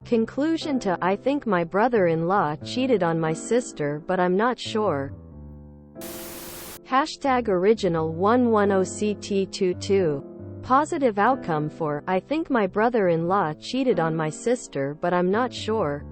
Conclusion to I think my brother-in-law cheated on my sister but I'm not sure. #original 110CT22. Positive outcome for I think my brother-in-law cheated on my sister but I'm not sure.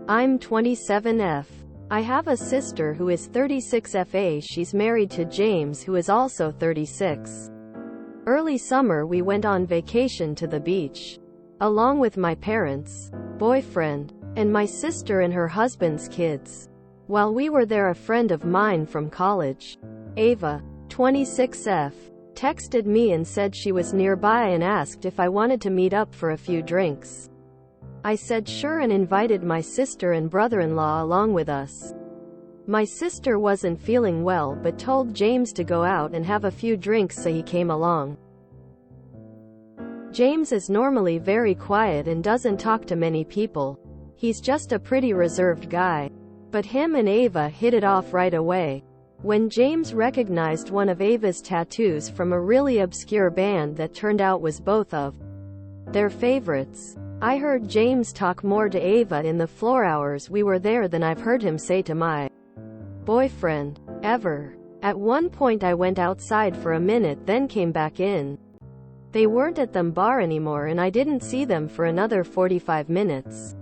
I'm 27F. I have a sister who is 36FA. She's married to James who is also 36. Early summer we went on vacation to the beach. Along with my parents, boyfriend, and my sister and her husband's kids. While we were there, a friend of mine from college, Ava, 26F, texted me and said she was nearby and asked if I wanted to meet up for a few drinks. I said sure and invited my sister and brother-in-law along with us. My sister wasn't feeling well but told James to go out and have a few drinks, so he came along. James is normally very quiet and doesn't talk to many people. He's just a pretty reserved guy. But him and Ava hit it off right away. When James recognized one of Ava's tattoos from a really obscure band that turned out was both of their favorites, I heard James talk more to Ava in the floor hours we were there than I've heard him say to my boyfriend ever. At one point I went outside for a minute then came back in. They weren't at the bar anymore and I didn't see them for another 45 minutes.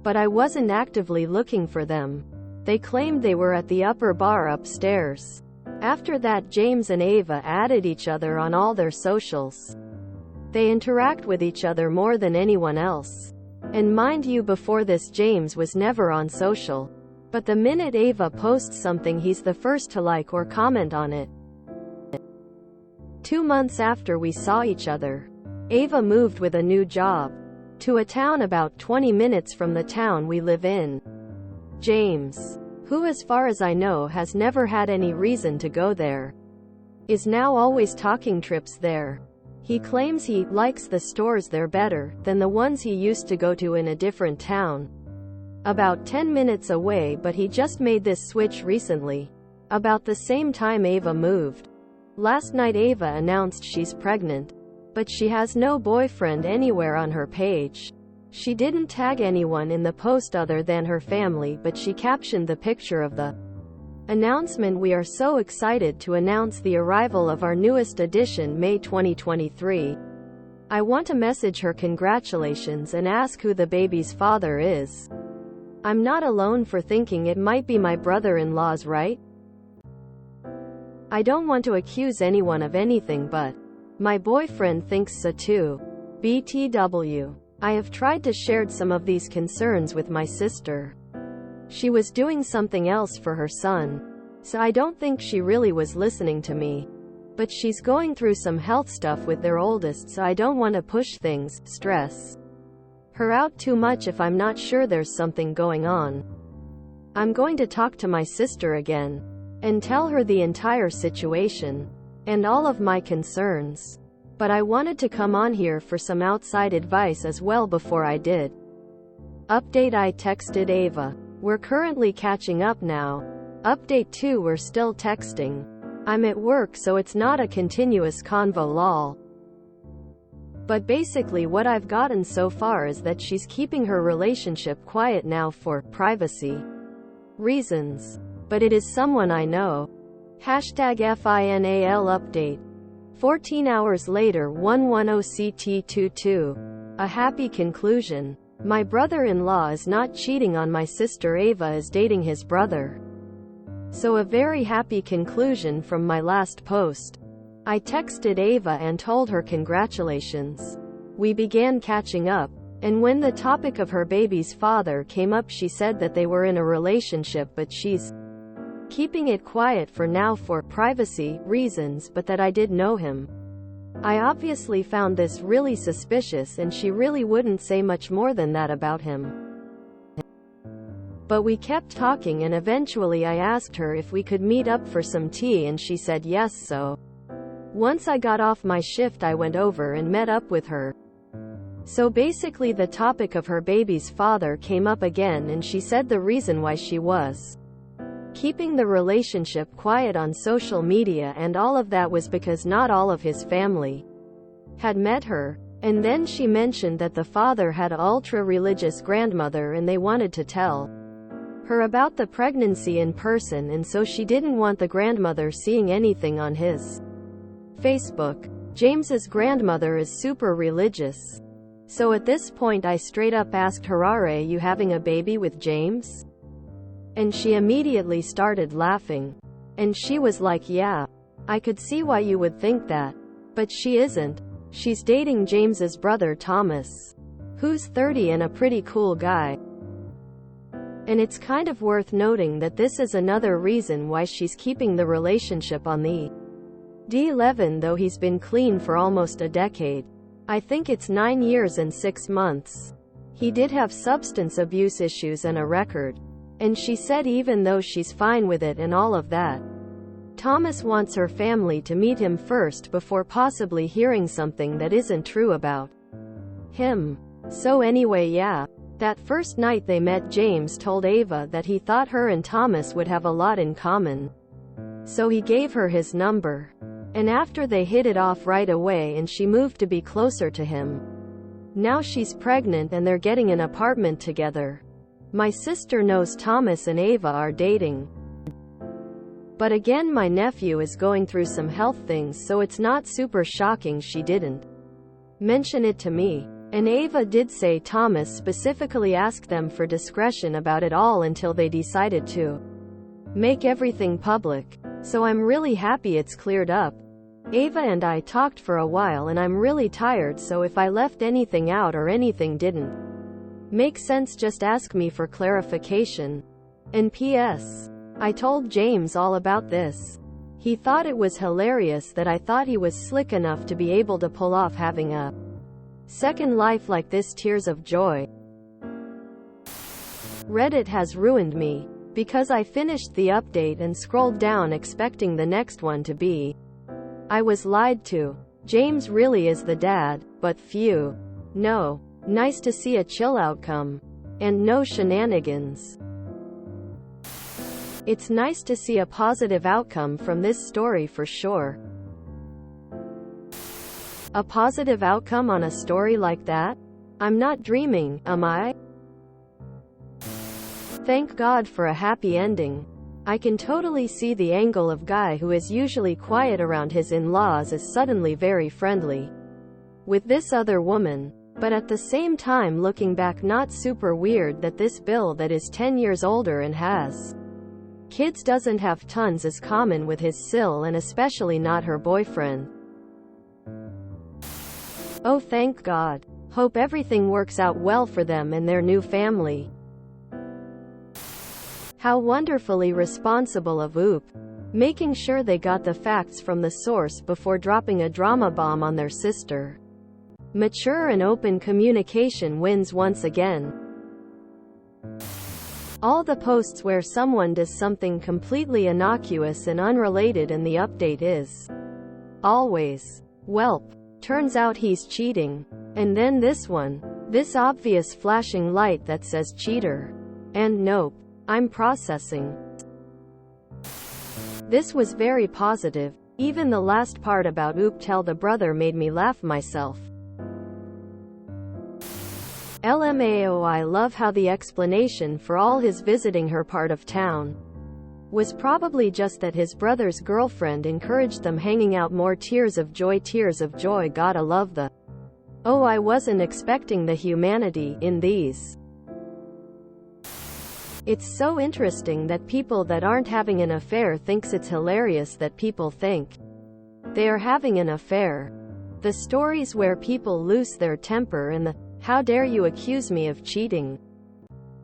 But I wasn't actively looking for them. They claimed they were at the upper bar upstairs. After that, James and Ava added each other on all their socials. They interact with each other more than anyone else. And mind you, before this James was never on social. But the minute Ava posts something he's the first to like or comment on it. 2 months after we saw each other, Ava moved with a new job to a town about 20 minutes from the town we live in. James, who as far as I know has never had any reason to go there, is now always talking trips there. He claims he likes the stores there better than the ones he used to go to in a different town about 10 minutes away, but he just made this switch recently, about the same time Ava moved. Last night Ava announced she's pregnant, but she has no boyfriend anywhere on her page. She didn't tag anyone in the post other than her family, but she captioned the picture of the announcement, "We are so excited to announce the arrival of our newest edition, May 2023. I want to message her congratulations and ask who the baby's father is. I'm not alone for thinking it might be my brother-in-law's, right? I don't want to accuse anyone of anything, but my boyfriend thinks so too. BTW. I have tried to share some of these concerns with my sister. She was doing something else for her son, so I don't think she really was listening to me. But she's going through some health stuff with their oldest, so I don't want to push things, stress her out too much if I'm not sure there's something going on. I'm going to talk to my sister again and tell her the entire situation and all of my concerns. But I wanted to come on here for some outside advice as well before I did. Update: I texted Ava. We're currently catching up now. Update 2: we're still texting. I'm at work, so it's not a continuous convo, lol. But basically what I've gotten so far is that she's keeping her relationship quiet now for privacy reasons. But it is someone I know. #FINAL update. 14 hours later, 110CT22. A happy conclusion. My brother-in-law is not cheating on my sister. Ava is dating his brother. So a very happy conclusion from my last post. I texted Ava and told her congratulations. We began catching up, and when the topic of her baby's father came up, she said that they were in a relationship but she's keeping it quiet for now for privacy reasons, but that I did know him. I obviously found this really suspicious, and she really wouldn't say much more than that about him. But we kept talking, and eventually I asked her if we could meet up for some tea and she said yes, so once I got off my shift I went over and met up with her. So basically the topic of her baby's father came up again, and she said the reason why she was keeping the relationship quiet on social media and all of that was because not all of his family had met her, And then she mentioned that the father had an ultra-religious grandmother and they wanted to tell her about the pregnancy in person, and so she didn't want the grandmother seeing anything on his Facebook. James's grandmother is super religious. So at this point I straight up asked her, "Are you having a baby with James?" And she immediately started laughing. And she was like, "Yeah, I could see why you would think that. But she isn't. She's dating James's brother Thomas, who's 30 and a pretty cool guy." And it's kind of worth noting that this is another reason why she's keeping the relationship on the D11, though he's been clean for almost a decade. I think it's 9 years and 6 months. He did have substance abuse issues and a record. And she said even though she's fine with it and all of that, Thomas wants her family to meet him first before possibly hearing something that isn't true about him. So anyway, yeah. That first night they met, James told Ava that he thought her and Thomas would have a lot in common. So he gave her his number. And after they hit it off right away and she moved to be closer to him. Now she's pregnant and they're getting an apartment together. My sister knows Thomas and Ava are dating. But again, my nephew is going through some health things, so it's not super shocking she didn't mention it to me. And Ava did say Thomas specifically asked them for discretion about it all until they decided to make everything public. So I'm really happy it's cleared up. Ava and I talked for a while and I'm really tired, so if I left anything out or anything didn't make sense, just ask me for clarification. And P.S. I told James all about this. He thought it was hilarious that I thought he was slick enough to be able to pull off having a second life like this. Tears of joy. Reddit has ruined me. Because I finished the update and scrolled down expecting the next one to be, I was lied to. James really is the dad, but phew. No. Nice to see a chill outcome. And no shenanigans. It's nice to see a positive outcome from this story for sure. A positive outcome on a story like that? I'm not dreaming, am I? Thank God for a happy ending. I can totally see the angle of guy who is usually quiet around his in-laws is suddenly very friendly with this other woman. But at the same time, looking back, not super weird that this Bill that is 10 years older and has kids doesn't have tons as common with his Sil, and especially not her boyfriend. Oh, thank God. Hope everything works out well for them and their new family. How wonderfully responsible of Oop, making sure they got the facts from the source before dropping a drama bomb on their sister. Mature and open communication wins once again. All the posts where someone does something completely innocuous and unrelated and the update is always, "Welp, turns out he's cheating." And then this one. This obvious flashing light that says cheater. And nope. I'm processing. This was very positive. Even the last part about Oop tell the brother made me laugh myself. LMAO, I love how the explanation for all his visiting her part of town was probably just that his brother's girlfriend encouraged them hanging out more. Tears of joy, gotta love the oh, I wasn't expecting the humanity in these. It's so interesting that people that aren't having an affair thinks it's hilarious that people think they are having an affair. The stories where people lose their temper and the "how dare you accuse me of cheating"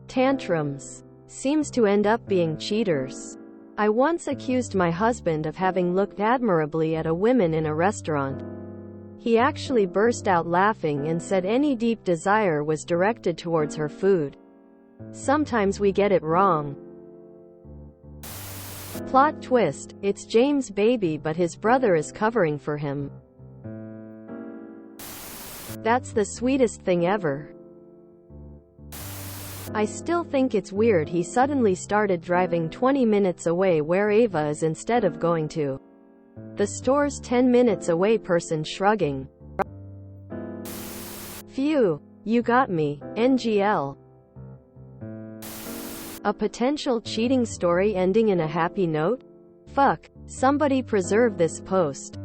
tantrums seems to end up being cheaters. I once accused my husband of having looked admirably at a woman in a restaurant. He actually burst out laughing and said any deep desire was directed towards her food. Sometimes we get it wrong. Plot twist, it's James' baby but his brother is covering for him. That's the sweetest thing ever. I still think it's weird he suddenly started driving 20 minutes away where Ava is instead of going to the stores 10 minutes away. Person shrugging. Phew, you got me, NGL. A potential cheating story ending in a happy note? Fuck, somebody preserve this post.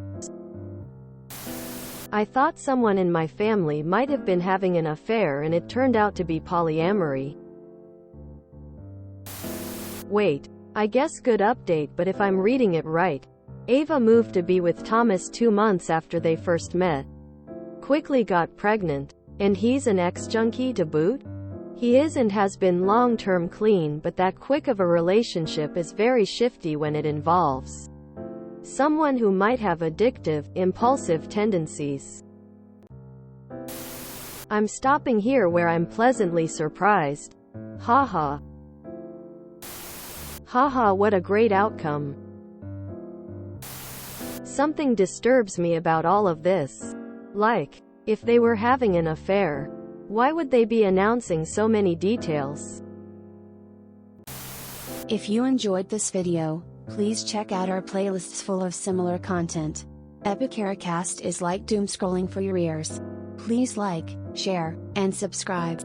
I thought someone in my family might have been having an affair and it turned out to be polyamory. Wait, I guess good update, but if I'm reading it right, Ava moved to be with Thomas 2 months after they first met. Quickly got pregnant. And he's an ex-junkie to boot? He is and has been long-term clean, but that quick of a relationship is very shifty when it involves someone who might have addictive, impulsive tendencies. I'm stopping here where I'm pleasantly surprised. Haha. Haha, what a great outcome. Something disturbs me about all of this. Like, if they were having an affair, why would they be announcing so many details? If you enjoyed this video, please check out our playlists full of similar content. Epicaricast is like doom scrolling for your ears. Please like, share, and subscribe.